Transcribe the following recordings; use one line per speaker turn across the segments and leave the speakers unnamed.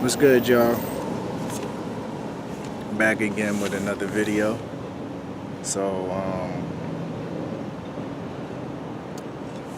What's good, y'all? Back again with another video. So,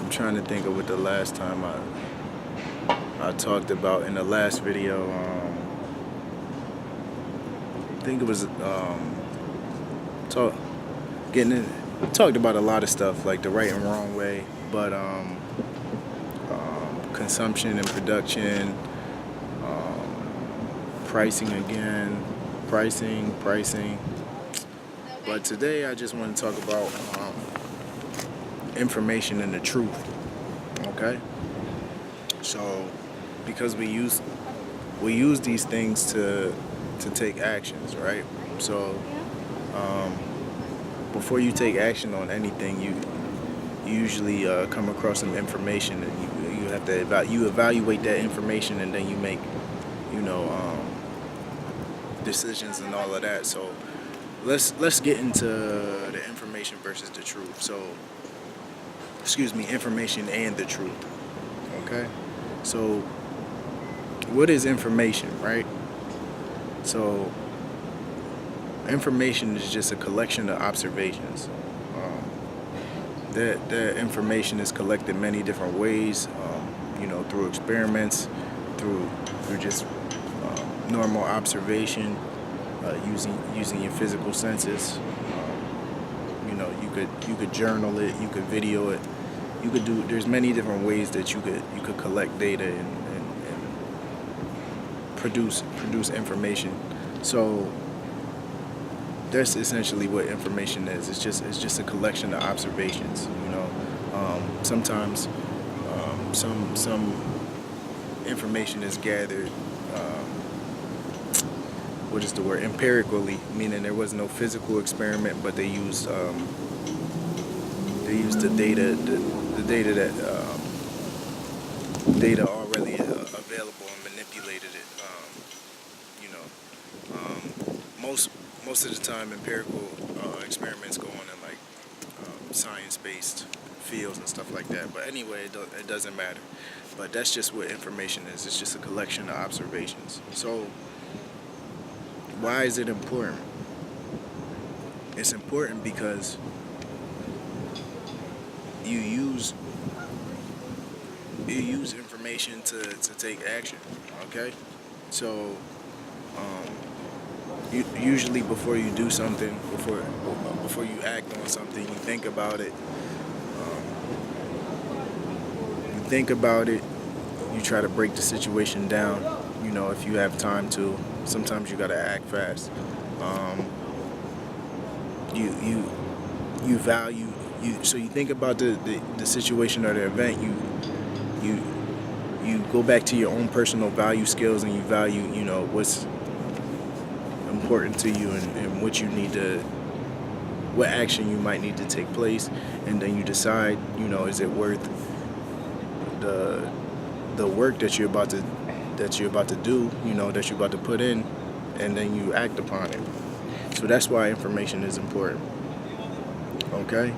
I'm trying to think of what the last time I talked about in the last video. I think it was talked about a lot of stuff like the right and wrong way, but consumption and production, pricing again, pricing. But today I just want to talk about information and the truth. Okay. So, because we use these things to take actions, right? So, before you take action on anything, you usually come across some information, and you have to evaluate that information, and then you make decisions and all of that. So let's get into the information versus the truth. So, information and the truth. Okay. So, what is information, right? So, information is just a collection of observations. That information is collected many different ways, through experiments, through just normal observation, using your physical senses. You could journal it, you could video it, there's many different ways that you could collect data and produce information. So that's essentially what information is. It's just a collection of observations. Sometimes some information is gathered. What is the word? Empirically, meaning there was no physical experiment, but they used the data that data already available and manipulated it. Most of the time, empirical experiments go on in like science-based fields and stuff like that. But anyway, it doesn't matter. But that's just what information is. It's just a collection of observations. So, why is it important? It's important because you use information to take action. Okay, so usually before you do something, before you act on something, you think about it. You try to break the situation down. If you have time to. Sometimes you gotta act fast. So you think about the situation or the event. You go back to your own personal value skills, and you value what's important to you, and what action you might need to take place, and then you decide, is it worth the work that you're about to do, that you're about to put in, and then you act upon it. So that's why information is important. Okay?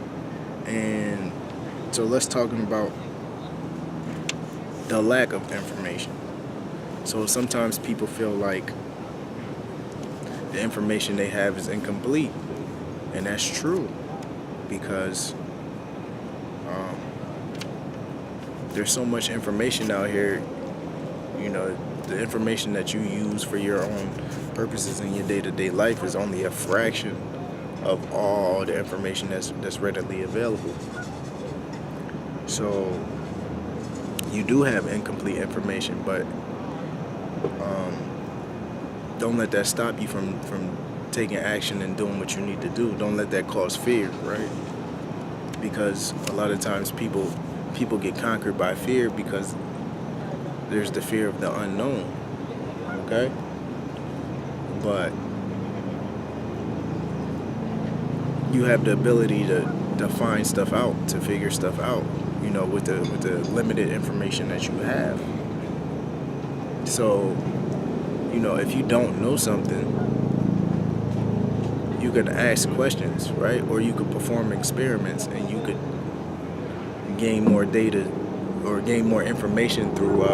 And so let's talk about the lack of information. So sometimes people feel like the information they have is incomplete, and that's true, because there's so much information out here. The information that you use for your own purposes in your day-to-day life is only a fraction of all the information that's readily available. So you do have incomplete information, but don't let that stop you from taking action and doing what you need to do. Don't let that cause fear, right? Because a lot of times people get conquered by fear because there's the fear of the unknown. Okay? But you have the ability to find stuff out, to figure stuff out, with the limited information that you have. So, if you don't know something, you can ask questions, right? Or you could perform experiments, and you could gain more data or gain more information through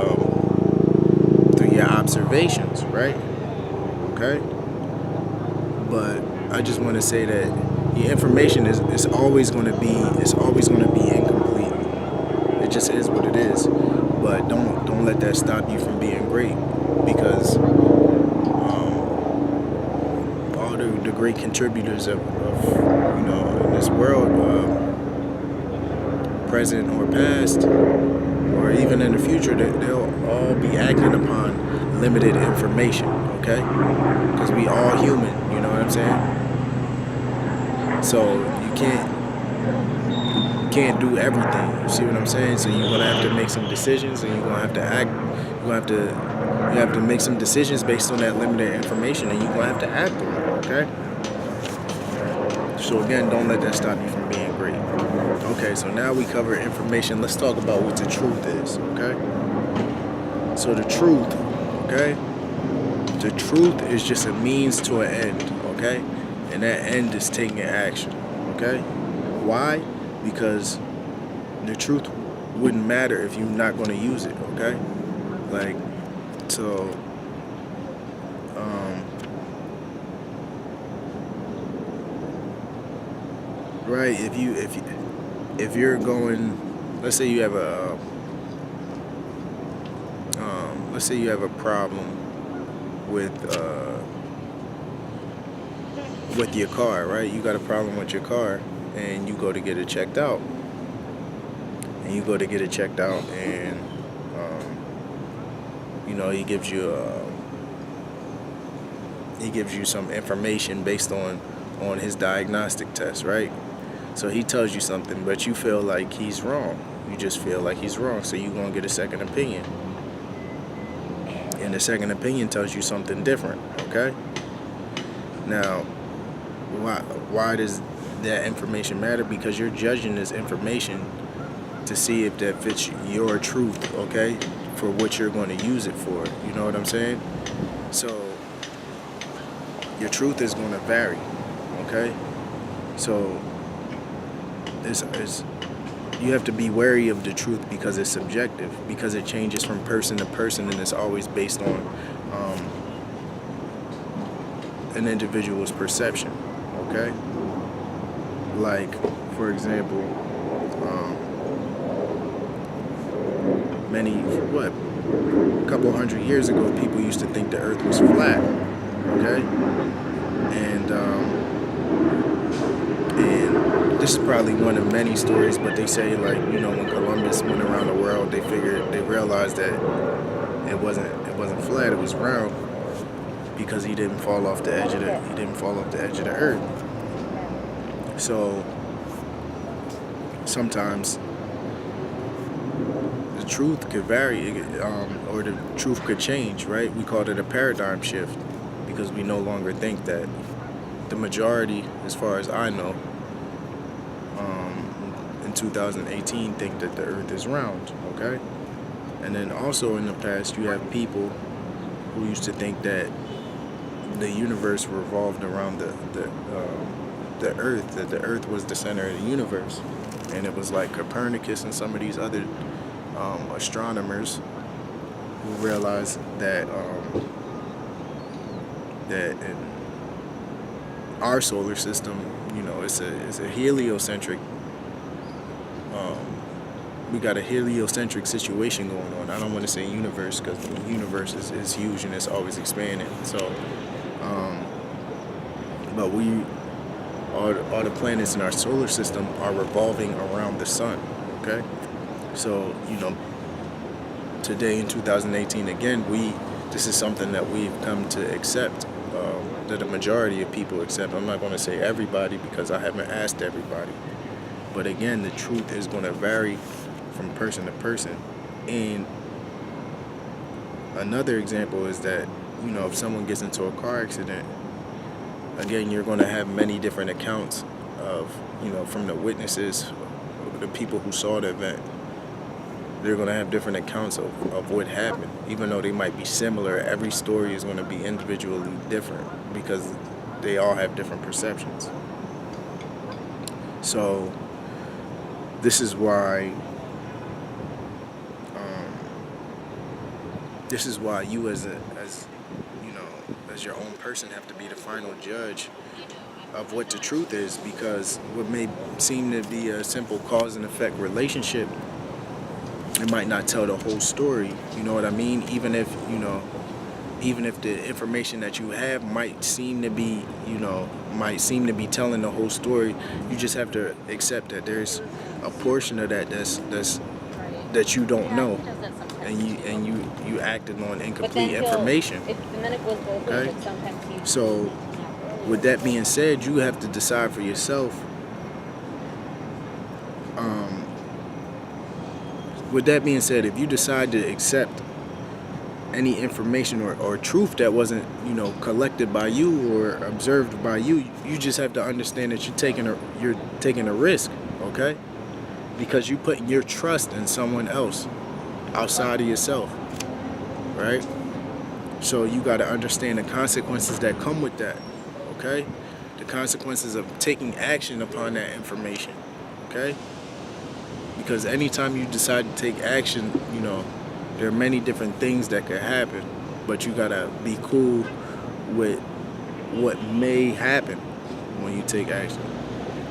your observations, right? Okay? But I just want to say that the information is always going to be incomplete. It just is what it is. But don't let that stop you from being great, because all the great contributors of in this world, present or past, or even in the future, they'll all be acting upon limited information. Okay, because we all human. You know what I'm saying? So you can't do everything. You see what I'm saying? So you're gonna have to make some decisions, and you're gonna have to act. You have to make some decisions based on that limited information, and you're gonna have to act on it. Okay. So again, don't let that stop you from being great. Okay. So now we cover information. Let's talk about what the truth is. Okay. So the truth. Okay. The truth is just a means to an end. Okay. And that end is taking action. Okay. Why? Because the truth wouldn't matter if you're not going to use it. Okay. Like, so right, if you're going, let's say you have a problem with your car, right? You got a problem with your car, and you go to get it checked out, and he gives you some information based on his diagnostic test, right? So he tells you something, but you feel like he's wrong. You just feel like he's wrong, so you're gonna get a second opinion, and the second opinion tells you something different. Okay. Now, why does that information matter? Because you're judging this information to see if that fits your truth, okay, for what you're going to use it for. You know what I'm saying? So your truth is going to vary, okay? So you have to be wary of the truth, because it's subjective, because it changes from person to person, and it's always based on an individual's perception. Okay? Like, for example, a couple hundred years ago, people used to think the earth was flat. Okay? And this is probably one of many stories, but they say, like, when Columbus went around the world, they realized that it wasn't flat, it was round, because he didn't fall off the edge of the earth. So sometimes the truth could vary, or the truth could change, right? We called it a paradigm shift, because we no longer think that the majority, as far as I know, in 2018, think that the earth is round. Okay. And then also in the past, you have people who used to think that the universe revolved around the earth, that the earth was the center of the universe. And it was like Copernicus and some of these other astronomers who realized that in our solar system, it's a heliocentric. We got a heliocentric situation going on. I don't want to say universe, because the universe is huge and it's always expanding. So, but all the planets in our solar system are revolving around the sun. Okay, so today in 2018, again, this is something that we've come to accept. That the majority of people accept. I'm not going to say everybody, because I haven't asked everybody. But again, the truth is going to vary from person to person. And another example is that, if someone gets into a car accident, again, you're going to have many different accounts of, from the witnesses, the people who saw the event. They're going to have different accounts of what happened. Even though they might be similar, every story is going to be individually different, because they all have different perceptions. So this is why this is why you as you know, as your own person have to be the final judge of what the truth is, because what may seem to be a simple cause and effect relationship, it might not tell the whole story. You know what I mean? Even if, you know, even if the information that you have might seem to be, you know, might seem to be telling the whole story, you just have to accept that there's a portion of that that you don't know, and you acted on incomplete information. Okay? So with that being said, you have to decide for yourself. With that being said, if you decide to accept any information or truth that wasn't, you know, collected by you or observed by you, you just have to understand that you're taking a risk, okay? Because you putting your trust in someone else outside of yourself, right? So you got to understand the consequences that come with that, okay? The consequences of taking action upon that information, okay? Because anytime you decide to take action, you know, there are many different things that could happen, but you gotta be cool with what may happen when you take action,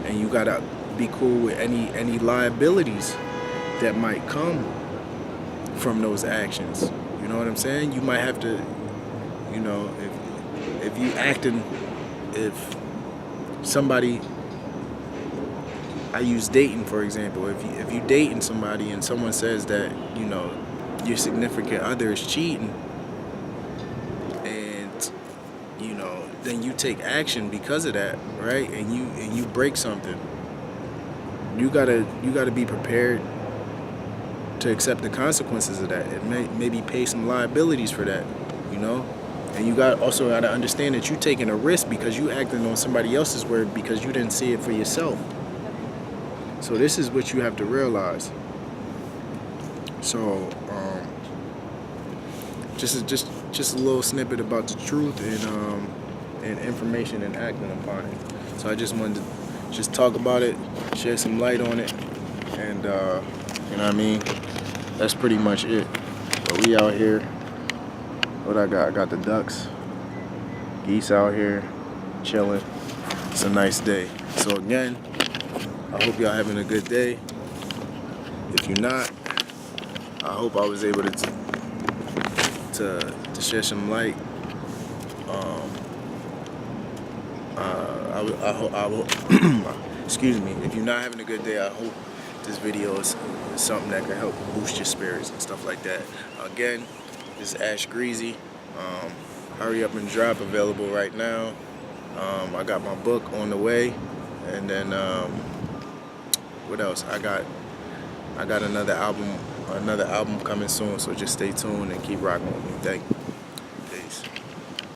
and you gotta be cool with any liabilities that might come from those actions. You know what I'm saying? You might have to, you know, if you acting, if somebody, I use dating for example. If you dating somebody and someone says that, you know, your significant other is cheating, and you know, then you take action because of that, right? And you break something. You gotta be prepared to accept the consequences of that, and maybe pay some liabilities for that, you know. And you also gotta understand that you're taking a risk because you acting on somebody else's word because you didn't see it for yourself. So this is what you have to realize. So just a little snippet about the truth and information and acting upon it. So I just wanted to just talk about it, shed some light on it, and you know what I mean. That's pretty much it. But we out here. What I got the ducks, geese out here, chilling. It's a nice day. So again, I hope y'all having a good day. If you're not, I hope I was able to shed some light. I will excuse me. If you're not having a good day, I hope this video is something that can help boost your spirits and stuff like that. Again, this is Ash Greasy. Hurry Up and Drop available right now. I got my book on the way, and then what else? I got another album coming soon. So just stay tuned and keep rocking with me. Thank you.